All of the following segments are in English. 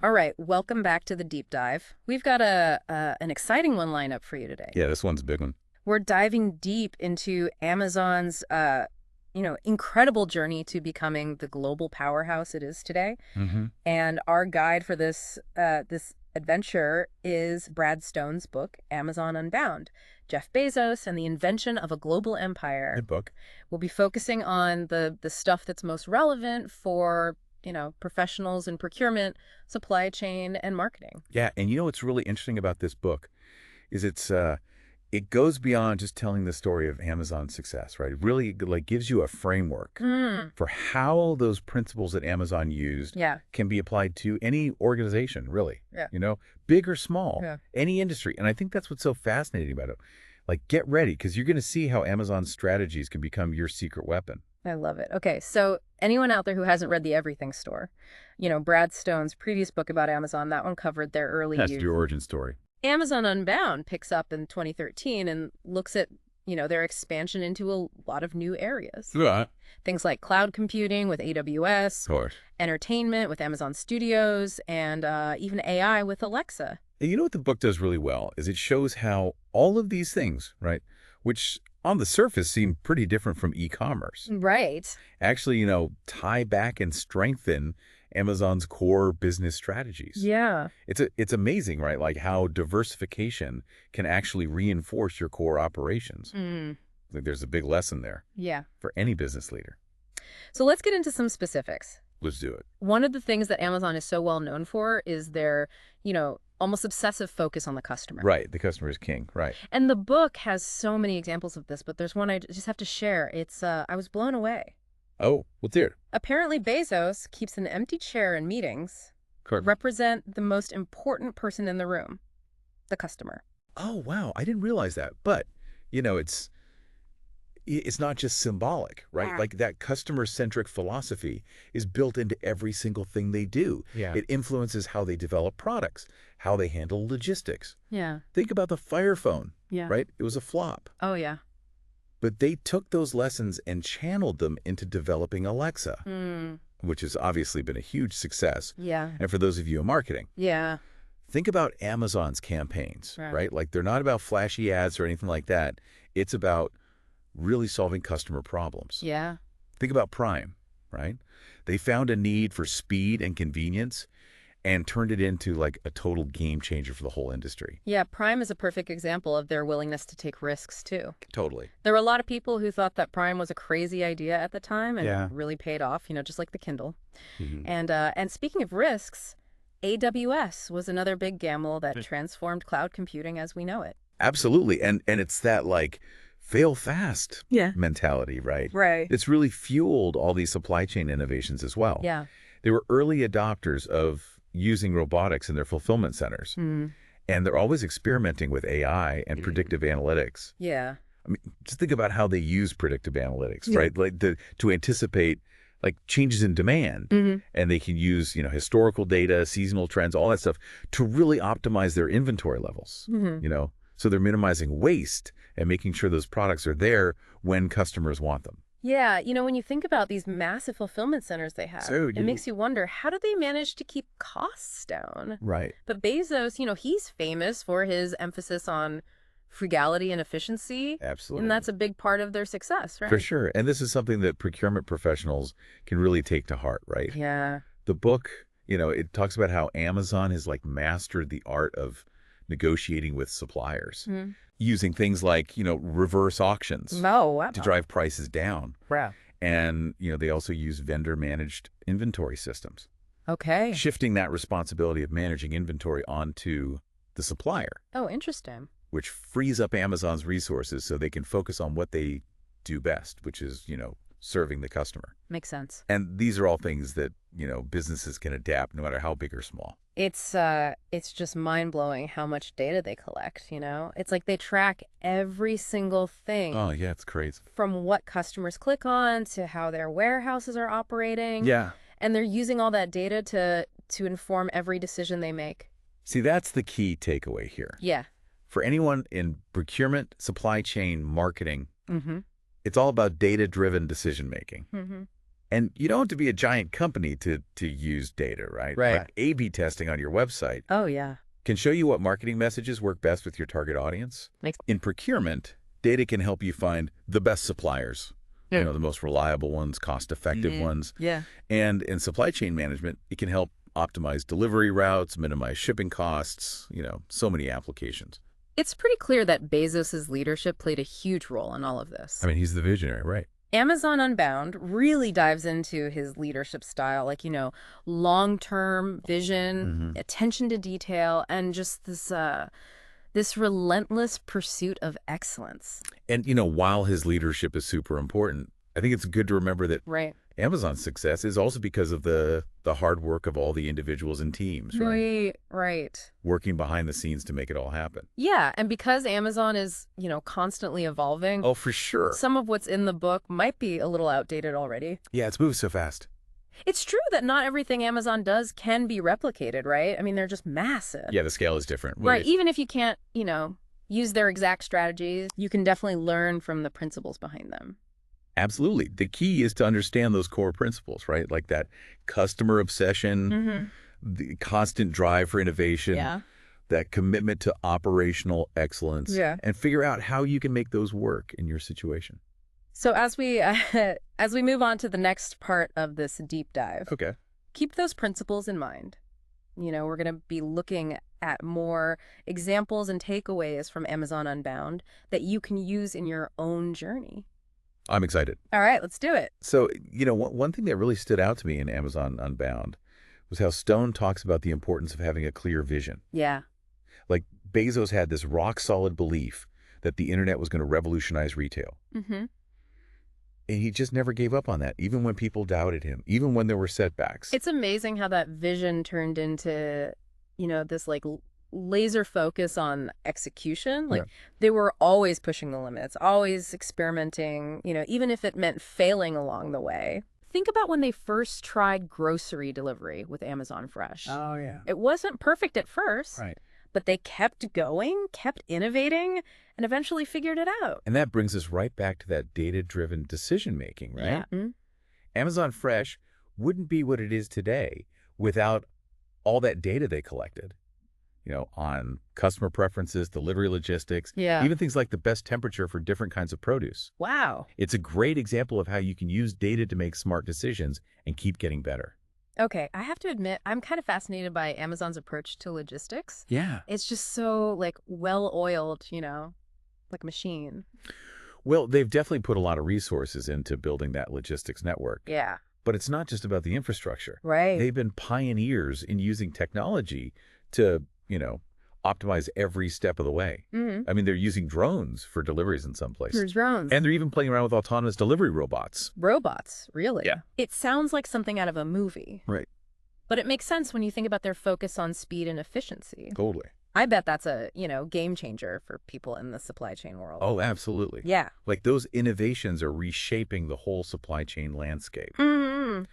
All right, welcome back to the deep dive. We've got an exciting one lined up for you today. Yeah, this one's a big one. We're diving deep into Amazon's incredible journey to becoming the global powerhouse it is today. Mm-hmm. And our guide for this adventure is Brad Stone's book, Amazon Unbound: Jeff Bezos and the Invention of a Global Empire. Good book. We'll be focusing on the stuff that's most relevant for, professionals in procurement, supply chain, and marketing. Yeah, and you know what's really interesting about this book is it goes beyond just telling the story of Amazon's success, right? It really like gives you a framework Mm, for how those principles that Amazon used yeah, can be applied to any organization, really. yeah, Big or small, yeah. any industry. And I think that's what's so fascinating about it. Like, get ready, because you're going to see how Amazon's strategies can become your secret weapon. I love it. Okay, so anyone out there who hasn't read The Everything Store, Brad Stone's previous book about Amazon, that one covered their early That's youth. your origin story. Amazon Unbound picks up in 2013 and looks at, their expansion into a lot of new areas. Yeah. Of Things like cloud computing with AWS, course. entertainment with Amazon Studios, and even AI with Alexa. And you know what the book does really well is it shows how all of these things, right, which on the surface seem pretty different from e-commerce, Right. actually, tie back and strengthen Amazon's core business strategies. Yeah. It's amazing, right? Like how diversification can actually reinforce your core operations. Mm, Like there's a big lesson there yeah. for any business leader. So let's get into some specifics. Let's do it. One of the things that Amazon is so well known for is their, almost obsessive focus on the customer. Right. The customer is king. Right. And the book has so many examples of this, but there's one I just have to share. I was blown away. Oh, what's here? Apparently, Bezos keeps an empty chair in meetings Correct. represent the most important person in the room, the customer. Oh, wow. I didn't realize that. But, it's not just symbolic, right? Ah. Like that customer-centric philosophy is built into every single thing they do. Yeah. It influences how they develop products, how they handle logistics. Yeah. Think about the Fire Phone, Yeah. right? It was a flop. Oh, yeah. But they took those lessons and channeled them into developing Alexa, Mm, which has obviously been a huge success. yeah. And for those of you in marketing, Yeah. think about Amazon's campaigns, Right. right? Like they're not about flashy ads or anything like that. It's about really solving customer problems. Yeah. Think about Prime, right? They found a need for speed and convenience and turned it into like a total game changer for the whole industry. Yeah. Prime is a perfect example of their willingness to take risks, too. Totally. There were a lot of people who thought that Prime was a crazy idea at the time and Yeah. it really paid off, just like the Kindle. Mhm. And speaking of risks, AWS was another big gamble that transformed cloud computing as we know it. Absolutely. And it's that like fail fast Yeah. mentality, right? Right. It's really fueled all these supply chain innovations as well. Yeah. They were early adopters of using robotics in their fulfillment centers. Mm. And they're always experimenting with AI and predictive analytics. Yeah. I mean, just think about how they use predictive analytics, Yeah. right? Like to anticipate like changes in demand. Mm-hmm. And they can use, historical data, seasonal trends, all that stuff to really optimize their inventory levels, Mm-hmm. So they're minimizing waste and making sure those products are there when customers want them. Yeah, when you think about these massive fulfillment centers they have, So it makes you wonder, how do they manage to keep costs down? Right. But Bezos, he's famous for his emphasis on frugality and efficiency, Absolutely. and that's a big part of their success, right? For sure. And this is something that procurement professionals can really take to heart, right? Yeah. The book, it talks about how Amazon has like mastered the art of negotiating with suppliers Mm. using things like, reverse auctions Oh, wow. to drive prices down. Wow. And, they also use vendor managed inventory systems, Okay. shifting that responsibility of managing inventory onto the supplier, Oh, interesting. which frees up Amazon's resources so they can focus on what they do best, which is, serving the customer. Makes sense. And these are all things that, businesses can adapt no matter how big or small. It's just mind-blowing how much data they collect, It's like they track every single thing. Oh, yeah, it's crazy. From what customers click on to how their warehouses are operating. Yeah. And they're using all that data to inform every decision they make. See, that's the key takeaway here. Yeah. For anyone in procurement, supply chain, marketing, Mm-hmm. it's all about data-driven decision-making. Mm-hmm. And you don't have to be a giant company to use data, right? Right. Like A/B testing on your website Oh, yeah. can show you what marketing messages work best with your target audience. Makes In procurement, data can help you find the best suppliers, Yeah. the most reliable ones, cost-effective ones. Yeah. And in supply chain management, it can help optimize delivery routes, minimize shipping costs, so many applications. It's pretty clear that Bezos's leadership played a huge role in all of this. I mean, he's the visionary, right? Amazon Unbound really dives into his leadership style, like, long-term vision, attention to detail, and just this relentless pursuit of excellence. And, while his leadership is super important, I think it's good to remember that Right. Amazon's success is also because of the hard work of all the individuals and teams, right? Right. Working behind the scenes to make it all happen. Yeah, and because Amazon is, constantly evolving, Oh, for sure. some of what's in the book might be a little outdated already. Yeah, it's moved so fast. It's true that not everything Amazon does can be replicated, right? I mean, they're just massive. Yeah, the scale is different. Right, even if you can't, use their exact strategies, you can definitely learn from the principles behind them. Absolutely. The key is to understand those core principles, right? Like that customer obsession, the constant drive for innovation, Yeah. that commitment to operational excellence, Yeah. and figure out how you can make those work in your situation. So as we as we move on to the next part of this deep dive, Okay. keep those principles in mind. We're going to be looking at more examples and takeaways from Amazon Unbound that you can use in your own journey. I'm excited. All right, let's do it. So, one thing that really stood out to me in Amazon Unbound was how Stone talks about the importance of having a clear vision. Yeah. Like Bezos had this rock solid belief that the internet was going to revolutionize retail. Mm-hmm. And he just never gave up on that, even when people doubted him, even when there were setbacks. It's amazing how that vision turned into, this like laser focus on execution. Like they were always pushing the limits, always experimenting, even if it meant failing along the way. Think about when they first tried grocery delivery with Amazon Fresh. Oh, yeah. It wasn't perfect at first, Right. but they kept going, kept innovating, and eventually figured it out. And that brings us right back to that data-driven decision-making, right? Yeah. Mm-hmm. Amazon Fresh wouldn't be what it is today without all that data they collected, on customer preferences, delivery logistics, Yeah. even things like the best temperature for different kinds of produce. Wow. It's a great example of how you can use data to make smart decisions and keep getting better. Okay, I have to admit, I'm kind of fascinated by Amazon's approach to logistics. Yeah. It's just so, well-oiled, like a machine. Well, they've definitely put a lot of resources into building that logistics network. Yeah. But it's not just about the infrastructure. Right. They've been pioneers in using technology to, optimize every step of the way. Mm-hmm. I mean, they're using drones for deliveries in some places. There's drones. And they're even playing around with autonomous delivery robots. Robots, really? Yeah. It sounds like something out of a movie. Right. But it makes sense when you think about their focus on speed and efficiency. Totally. I bet that's a, game changer for people in the supply chain world. Oh, absolutely. Yeah. Like those innovations are reshaping the whole supply chain landscape. Mm-hmm.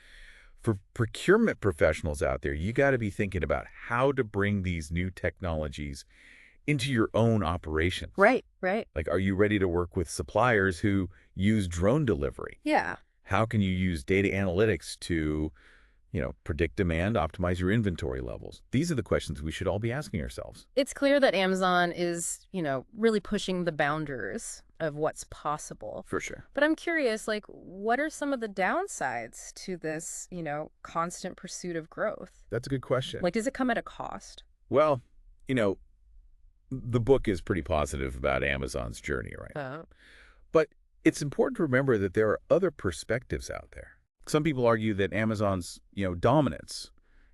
For procurement professionals out there, you got to be thinking about how to bring these new technologies into your own operations. Right, right. Like, are you ready to work with suppliers who use drone delivery? Yeah. How can you use data analytics to, predict demand, optimize your inventory levels? These are the questions we should all be asking ourselves. It's clear that Amazon is, really pushing the boundaries of what's possible. For sure. But I'm curious, what are some of the downsides to this, constant pursuit of growth? That's a good question. Does it come at a cost? Well, the book is pretty positive about Amazon's journey, right? But it's important to remember that there are other perspectives out there. Some people argue that Amazon's, dominance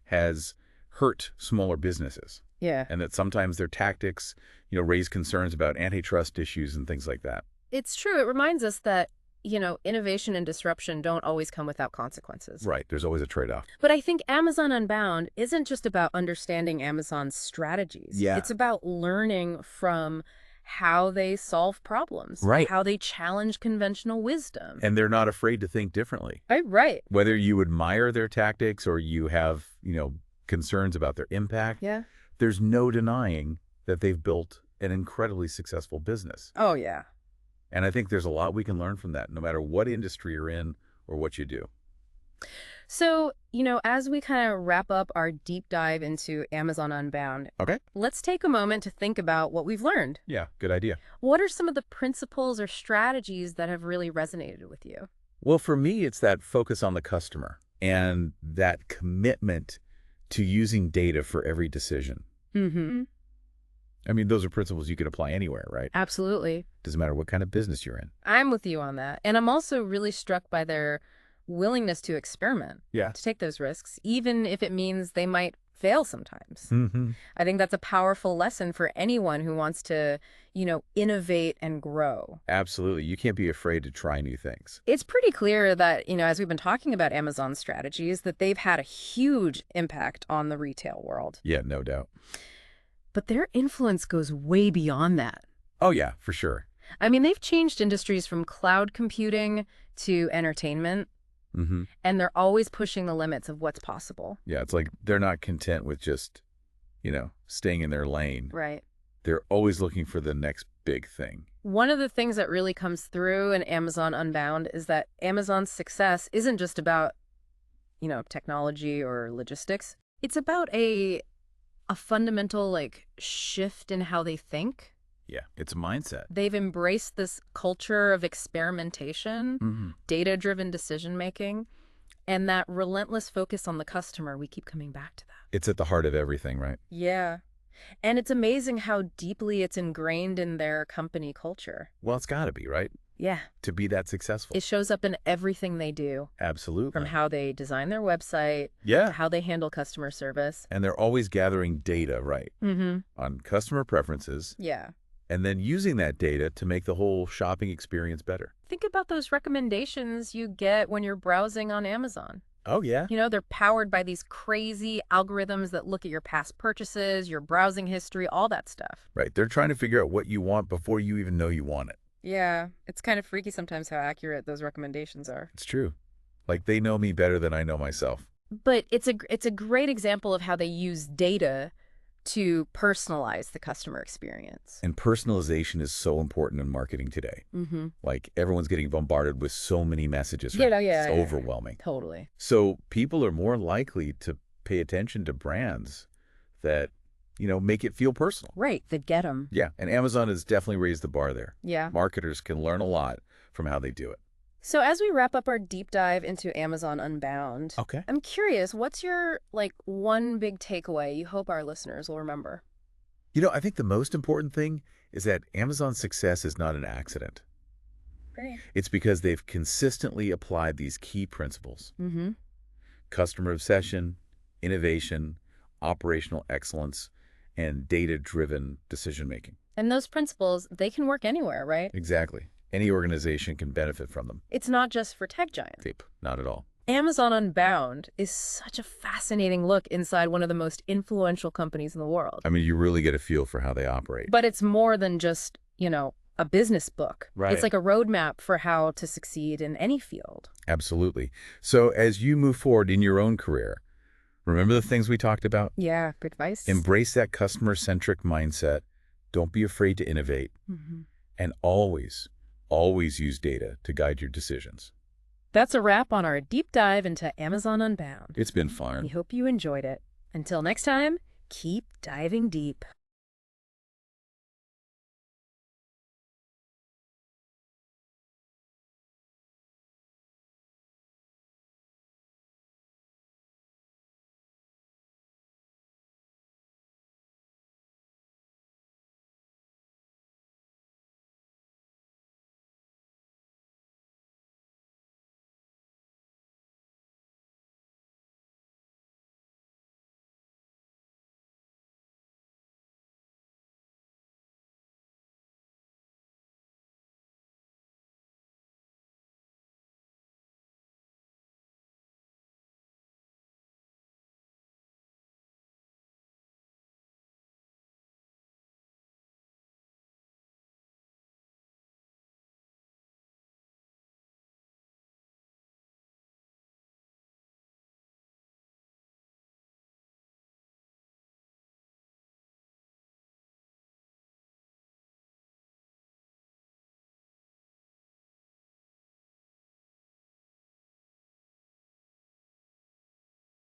has hurt smaller businesses. Yeah. And that sometimes their tactics, raise concerns about antitrust issues and things like that. It's true. It reminds us that, innovation and disruption don't always come without consequences. Right. There's always a trade-off. But I think Amazon Unbound isn't just about understanding Amazon's strategies. Yeah. It's about learning from how they solve problems. Right. How they challenge conventional wisdom. And they're not afraid to think differently. Right. Whether you admire their tactics or you have, concerns about their impact, Yeah. there's no denying that they've built an incredibly successful business. Oh, yeah. And I think there's a lot we can learn from that, no matter what industry you're in or what you do. So, as we kind of wrap up our deep dive into Amazon Unbound, Okay. let's take a moment to think about what we've learned. Yeah, good idea. What are some of the principles or strategies that have really resonated with you? Well, for me, it's that focus on the customer and that commitment to using data for every decision. Mm-hmm. I mean, those are principles you can apply anywhere, right? Absolutely. Doesn't matter what kind of business you're in. I'm with you on that. And I'm also really struck by their willingness to experiment, Yeah. to take those risks, even if it means they might fail sometimes. Mm-hmm. I think that's a powerful lesson for anyone who wants to, innovate and grow. Absolutely. You can't be afraid to try new things. It's pretty clear that, as we've been talking about Amazon's strategies, that they've had a huge impact on the retail world. Yeah, no doubt. But their influence goes way beyond that. Oh, yeah, for sure. I mean, they've changed industries from cloud computing to entertainment, Mm-hmm. and they're always pushing the limits of what's possible. Yeah, it's like they're not content with just, staying in their lane. Right. They're always looking for the next big thing. One of the things that really comes through in Amazon Unbound is that Amazon's success isn't just about, technology or logistics. It's about a fundamental, shift in how they think. Yeah, it's a mindset. They've embraced this culture of experimentation, Mm-hmm. data-driven decision-making, and that relentless focus on the customer. We keep coming back to that. It's at the heart of everything, right? Yeah. And it's amazing how deeply it's ingrained in their company culture. Well, it's got to be, right? Yeah. To be that successful. It shows up in everything they do, Absolutely. from how they design their website to Yeah. how they handle customer service. And they're always gathering data, right, Mm-hmm. on customer preferences, Yeah. and then using that data to make the whole shopping experience better. Think about those recommendations you get when you're browsing on Amazon. Oh, yeah. They're powered by these crazy algorithms that look at your past purchases, your browsing history, all that stuff. Right. They're trying to figure out what you want before you even know you want it. Yeah, it's kind of freaky sometimes how accurate those recommendations are. It's true. Like they know me better than I know myself. But it's a great example of how they use data to personalize the customer experience. And personalization is so important in marketing today. Mm-hmm. Like everyone's getting bombarded with so many messages. Yeah, Right? yeah, It's yeah. overwhelming. Totally. So people are more likely to pay attention to brands that, make it feel personal. Right, that get them. Yeah. And Amazon has definitely raised the bar there. Yeah. Marketers can learn a lot from how they do it. So as we wrap up our deep dive into Amazon Unbound, Okay. I'm curious, what's your, one big takeaway you hope our listeners will remember? I think the most important thing is that Amazon's success is not an accident. Great. It's because they've consistently applied these key principles: Mm-hmm. customer obsession, innovation, operational excellence, and data-driven decision-making. And those principles, they can work anywhere, right? Exactly. Any organization can benefit from them. It's not just for tech giants. Deep. Not at all. Amazon Unbound is such a fascinating look inside one of the most influential companies in the world. I mean, you really get a feel for how they operate. But it's more than just, a business book. Right. It's like a roadmap for how to succeed in any field. Absolutely. So as you move forward in your own career, remember the things we talked about? Yeah, good advice. Embrace that customer-centric mindset. Don't be afraid to innovate. Mm-hmm. And always use data to guide your decisions. That's a wrap on our deep dive into Amazon Unbound. It's been fun. We hope you enjoyed it. Until next time, keep diving deep.